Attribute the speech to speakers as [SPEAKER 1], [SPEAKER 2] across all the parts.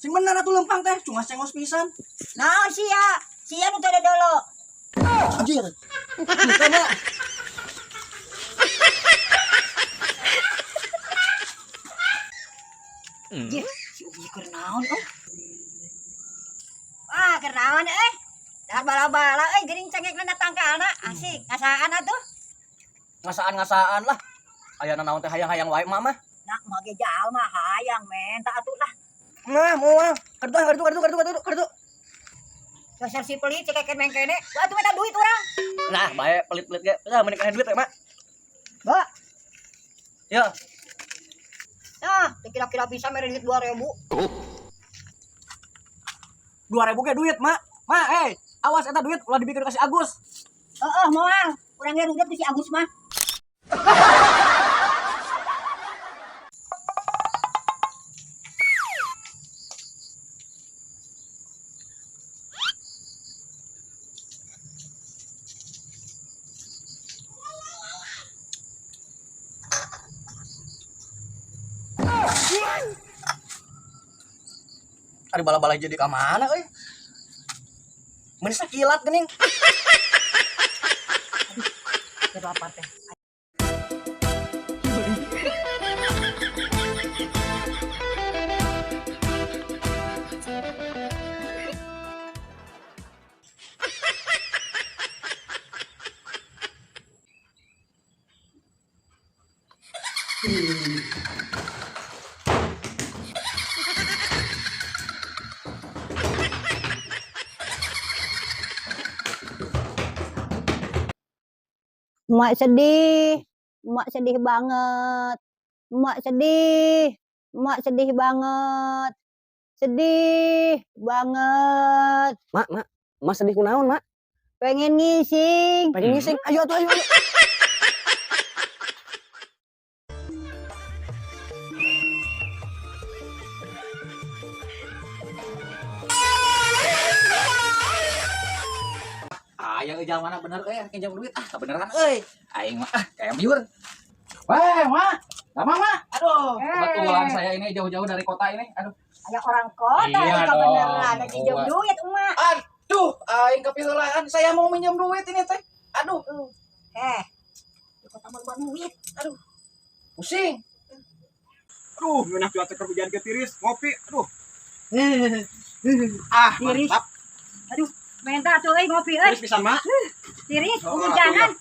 [SPEAKER 1] Sing bener atuh lempang teh, cuma cengos pisan.
[SPEAKER 2] Naon sia nu teu ada dolo.
[SPEAKER 1] Anjir. Bukan, Mak.
[SPEAKER 2] Anjir, si Ugi keur naon Wah, keur naon Dahar bala-bala geuning cengekna datang ka anak. Asik, ngasaan atuh.
[SPEAKER 1] Ngasaan-ngasaan lah. Aya naon teh hayang-hayang wae mah.
[SPEAKER 2] Nak mage jalma hayang men, tak atuh lah.
[SPEAKER 1] Nah, moal. Kartu.
[SPEAKER 2] Dasar si pelit cekeken mengkene. Wah, tuh minta duit urang.
[SPEAKER 1] Nah, bae pelit-pelit ge. Tah mending duit teh, Mak.
[SPEAKER 2] Ba,
[SPEAKER 1] Ya.
[SPEAKER 2] nah, kira-kira bisa mere duit 2000.
[SPEAKER 1] 2000 ge duit, Mak. Mak, awas eta duit ulah dibikin kasih Agus.
[SPEAKER 2] Heeh, moal. Urang ge duit si Agus mah.
[SPEAKER 1] Ari bala-bala jadi ka mana euy? Mun sakilat geuning.
[SPEAKER 2] Coba apa teh? Mak sedih banget. Mak sedih banget. Sedih banget.
[SPEAKER 1] Mak sedih kunaon, Mak?
[SPEAKER 2] Pengen ngising.
[SPEAKER 1] Pengen ngising. Ayo. Yang ejang mana bener ejang duit beneran aing mah kayak biur. Weh, Mak. Lama, Mak. Aduh, kebetulan saya ini jauh-jauh dari kota ini. Aduh.
[SPEAKER 2] Ada orang kota
[SPEAKER 1] Iya
[SPEAKER 2] itu
[SPEAKER 1] dong.
[SPEAKER 2] beneran ada pinjam duit emak.
[SPEAKER 1] Aduh, aing kepikiran saya mau minjem duit ini teh. Aduh.
[SPEAKER 2] Di kota mau duit.
[SPEAKER 1] Aduh. Pusing.
[SPEAKER 3] Aduh, enak cuaca kerjaan ketiris, ngopi, aduh.
[SPEAKER 2] Tiris.
[SPEAKER 3] Mantap.
[SPEAKER 2] Aduh, minta tuh ngopi
[SPEAKER 3] Tiris pisan, Mak.
[SPEAKER 2] Tiris,
[SPEAKER 3] Oh,
[SPEAKER 2] hujanan.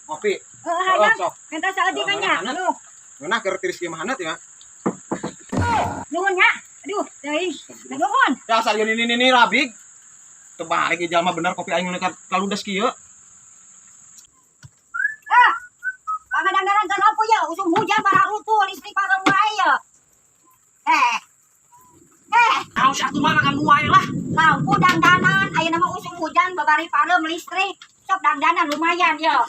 [SPEAKER 3] Ngopi.
[SPEAKER 2] Hayang.
[SPEAKER 3] sok.
[SPEAKER 2] Minta saeutik nya. Aduh,
[SPEAKER 3] Enak keur tiris kieu mah hanat ya.
[SPEAKER 2] nuhun nya. Aduh, teuing. Nuhun.
[SPEAKER 3] Dasar yeun ini rabig. Teu balik ieu jalma bener kopi aing nekat kaludas kieu.
[SPEAKER 2] Pangadang-gadang kenapa ya? Usum hujan barang rutuh listrik barang wae ya.
[SPEAKER 1] Harus atuh mah makan buaya lah.
[SPEAKER 2] Lampu dandanan, ayeuna mah usum hujan babari parem listrik. Sok dandanan lumayan ya.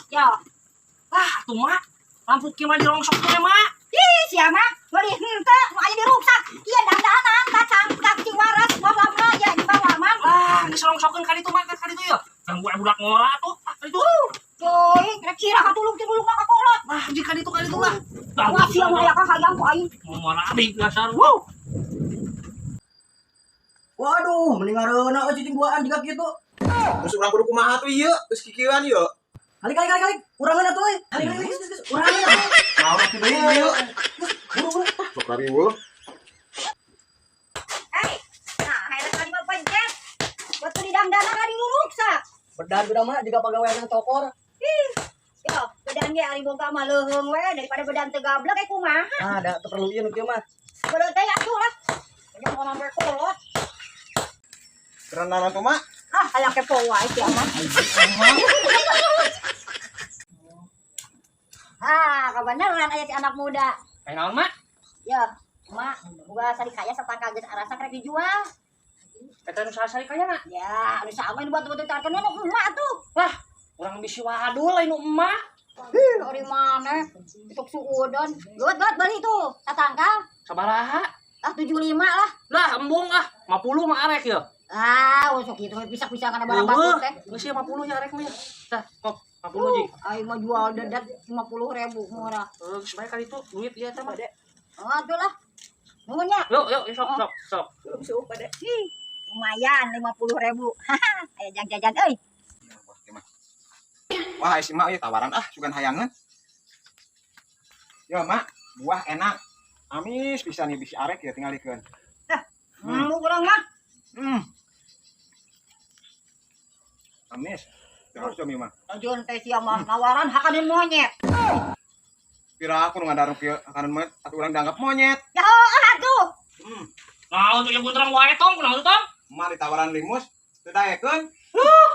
[SPEAKER 1] Atuh Mak. Lampu kieu mah dirongsok teh, Mak.
[SPEAKER 2] Ih, sia mah beli henteu nu aya diruksak. Ieu dandanan kacang kacing waras bawah ya di bawah man.
[SPEAKER 1] Geus rongsokkeun ka ditu Mak, ka ditu ya. Kan buaya budak ngora tuh. Itu.
[SPEAKER 2] Cuy, rek kira katulung-tulung ka kolot.
[SPEAKER 1] Jika ditu ka ditu lah.
[SPEAKER 2] Wah, sia mah aya ka hayang ku aing.
[SPEAKER 1] Mau rabig dasar. Wow. Waduh, mending ngareuna cicing buaan juga gitu.
[SPEAKER 3] Terus urang kudu kumaha tuh ieu? Geus kikieuan ieu.
[SPEAKER 1] Kali. Urangan atuh euy. Kali. Urangan.
[SPEAKER 3] Naon atuh deui ieu?
[SPEAKER 1] Buru.
[SPEAKER 3] Sok kariweuh.
[SPEAKER 2] Nah, hayang kali mah pencet. Batu di dandanan ari diruksak.
[SPEAKER 1] Bedan udah mah jika pagawean tokor.
[SPEAKER 2] Ya, bedan ge ari boga mah leuheung we daripada bedan teu gablek kumaha.
[SPEAKER 1] Ada teu perlu ieu nu kieu mah.
[SPEAKER 2] Beureuh teh atuh lah. Jangan mau nambah kolot.
[SPEAKER 3] Keren naon tuh, Mak?
[SPEAKER 2] Hayang kepo wae si aman. Kebeneran aya si anak muda.
[SPEAKER 1] Kayak naon, Mak?
[SPEAKER 2] Ya, mak, boga sarikaya satangka geus arasa krek dijual.
[SPEAKER 1] Eta nu sasari kaya na.
[SPEAKER 2] Ya, anu sama ini buat-buat tarkeun nu emak tuh.
[SPEAKER 1] Lah, urang bisi wadul lain nu emak.
[SPEAKER 2] Dari mana? Untuk suudon. Got beli tuh, satangka.
[SPEAKER 1] Sabaraha?
[SPEAKER 2] 75 lah.
[SPEAKER 1] Lah, embung 50 mah arek ya.
[SPEAKER 2] Usuk kitu pisah-pisah kana barang batuk teh.
[SPEAKER 1] Geus 50 nya arek mah ya. Tah, kok 50 ji.
[SPEAKER 2] Aing mah jual dedet 50.000 murah.
[SPEAKER 1] Geus bae kali itu duit ieu teh mah.
[SPEAKER 2] Aduh lah. Nuhunnya.
[SPEAKER 3] Yuk, sok.
[SPEAKER 2] Ih, lumayan 50.000. Aya jajan euy.
[SPEAKER 3] Wah, si mak ieu tawaran sugan hayangan. Ya, mak, buah enak. Amis bisa nih bisi arek ya tinggal dikeun.
[SPEAKER 2] Mau kurang mah.
[SPEAKER 3] Amis. Terus comi mah.
[SPEAKER 2] Lajon teh sia mah nawaran hakaneun monyet.
[SPEAKER 3] Kira aku nu ngadarung kieu akanan monyet atuh urang dianggap monyet.
[SPEAKER 2] Ya atuh.
[SPEAKER 4] Nah, untuk yang bunterang wae tong, kunaon tong?
[SPEAKER 3] Mah ditawaran limus teu daekeun.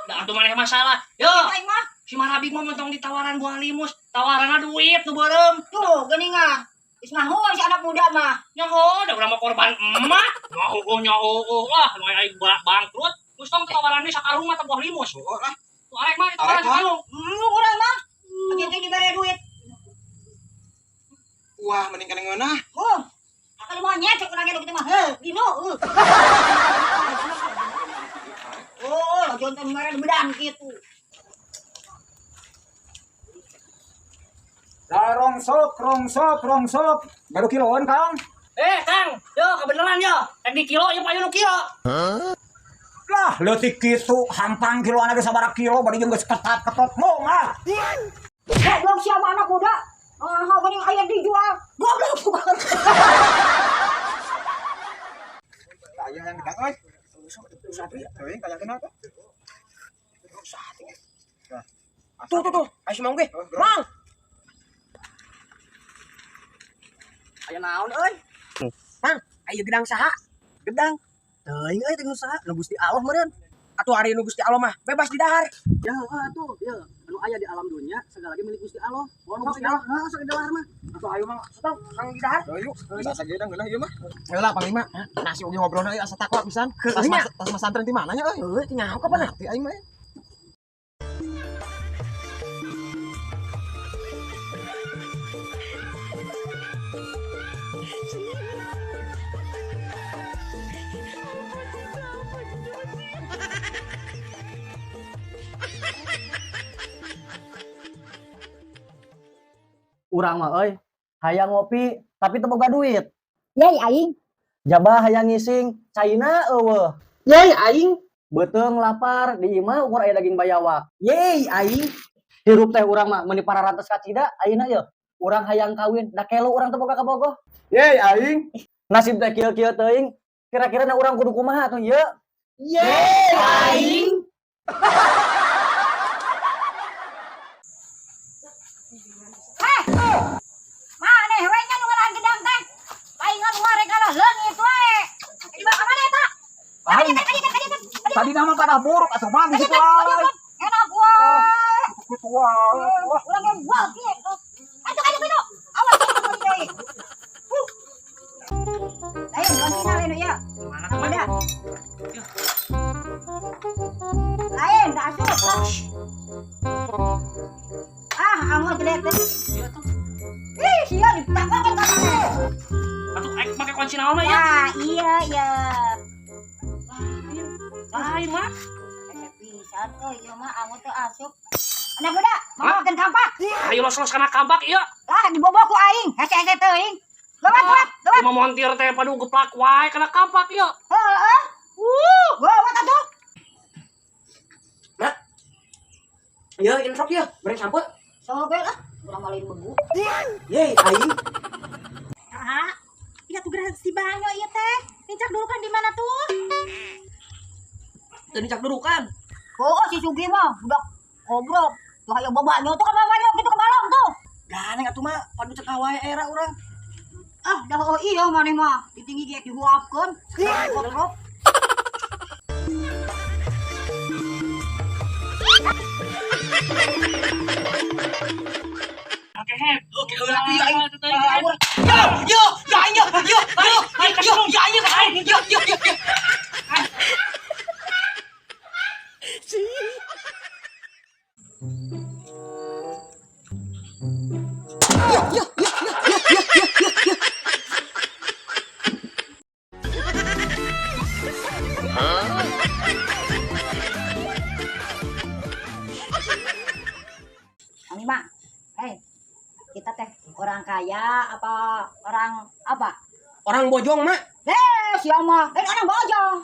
[SPEAKER 4] Da atuh maneh masalah. Yo,
[SPEAKER 2] Aing mah.
[SPEAKER 4] si Marabik mah mentong ditawaran buah limus, tawaranna duit nu beureum.
[SPEAKER 2] Tuh, geuningan. Geus ngahon si anak muda mah.
[SPEAKER 4] Nyaho, da urang mah korban emak. Nyaho, lah, nu aya aing bangkrut. Geus tong tawaran we sakarung mah teh buah limus.
[SPEAKER 3] Oh lah.
[SPEAKER 4] Tuh arek mah ditawaran
[SPEAKER 3] Arek mah.
[SPEAKER 4] sakarung.
[SPEAKER 2] Kurang mah. Aja teh dibere duit.
[SPEAKER 3] Wah, mending kana ngeunah.
[SPEAKER 2] Akan monyet cek urang kitu mah. Dino. Lajon teh mere bedan kitu.
[SPEAKER 5] Rongsok. Baru kiloan, Kang.
[SPEAKER 4] Kang, yo kebeneran yo. Tek di kilo ieu payu nu kilo.
[SPEAKER 5] Lah, leutik kitu, hampang kiloan ge sabaraha kilo, bari jeung geus ketat-ketot mong ah.
[SPEAKER 2] Goblok siapa anak muda? Geuning aya dijual. Goblok banget.
[SPEAKER 3] Aya yang gedang euy. Teuing kaya kenapa?
[SPEAKER 4] Tuh. Aya si Mang ge. Mang. Aya naon euy? Mang, aya gedang saha? Gedang. Teuing euy teh nu saha? Nu Gusti Allah meureun. Atuh ari nu Gusti Allah mah bebas didahar.
[SPEAKER 6] Ya, tuh, ya. Anu aya di alam dunia segala lagi milik Gusti Allah. Mun Gusti Allah, sok didahar mah. Atuh ayo mah, sok kang didahar.
[SPEAKER 3] Yuk, bisa gedang geunah ieu mah. Heula panglima, nasi ugi ngobrolna ieu asa takwa pisan. Tas masantren di mana nya euy?
[SPEAKER 6] Heuh, teu nyaho kapan
[SPEAKER 3] Hati aing mah.
[SPEAKER 6] urang mah euy. Hayang ngopi tapi teu boga duit.
[SPEAKER 2] Yei aing.
[SPEAKER 6] Jabah hayang ngising, caina eueuh.
[SPEAKER 4] Yey aing.
[SPEAKER 6] Beuteung lapar, di imah ukur aya daging bayawak. Yeay aing. Hirup teh urang mah meuni pararantes kacida ayeuna yeuh. Urang hayang kawin, da kelo urang teu boga kabogoh.
[SPEAKER 3] Yeay aing.
[SPEAKER 6] Nasib teh kieu-kieu teuing. Kira-kira na urang kudu kumaha atuh ieu?
[SPEAKER 4] Yey aing.
[SPEAKER 2] Maneh we nya nu ngaran gedang teh. Paingan wareg kalah leungit we. Di mana mana eta?
[SPEAKER 5] Aing tadi nama pada buruk atuh mah di situ wae.
[SPEAKER 2] Enak wae.
[SPEAKER 5] Kitu wae.
[SPEAKER 2] Urang yang buat kieu. Ayo pinu. Awas kieu deui. Ayo gantina lain ya.
[SPEAKER 4] Mana kemana?
[SPEAKER 2] Lain dah asup. Anggur gede teh.
[SPEAKER 4] Iya tuh.
[SPEAKER 2] Ih, sia ditakokan ka mana?
[SPEAKER 4] Atuh aing make kunci naon mah ya?
[SPEAKER 2] Ya, iya.
[SPEAKER 4] Lain mah.
[SPEAKER 2] Pisan euy, ieu mah anggur teh asup. Anak muda, mau makan kampak.
[SPEAKER 4] Ayo los kana kabak ieu.
[SPEAKER 2] Lah diboboh ku aing, hese-hese teuing. Lewat.
[SPEAKER 4] Cuma montir teh padu geplak wae kana kabak ieu.
[SPEAKER 2] Heeh. Lewat atuh.
[SPEAKER 6] Ieu introk ieu, breng sampe.
[SPEAKER 2] Sobe lah, urang malin begu.
[SPEAKER 6] Yeay aing.
[SPEAKER 2] Iya tuh gerak si banyo ieu teh. Nincak dulu kan di mana tuh?
[SPEAKER 6] Teu dicak durukan.
[SPEAKER 2] Oh, si Sugi mah budak goblok. Tuh hayo babanyo tuh ka babanyo gitu ke balong tuh.
[SPEAKER 6] Ganeng atuh mah padu cek wae era urang.
[SPEAKER 2] Dah iya maneh mah. Ditinggi ge dihuapkeun. Goblok.
[SPEAKER 4] Oke, ulah ieu aing. Yo, aing.
[SPEAKER 2] Ani mah. Kita teh orang kaya apa orang apa?
[SPEAKER 4] orang bojong mah.
[SPEAKER 2] Siapa? Anak bojong.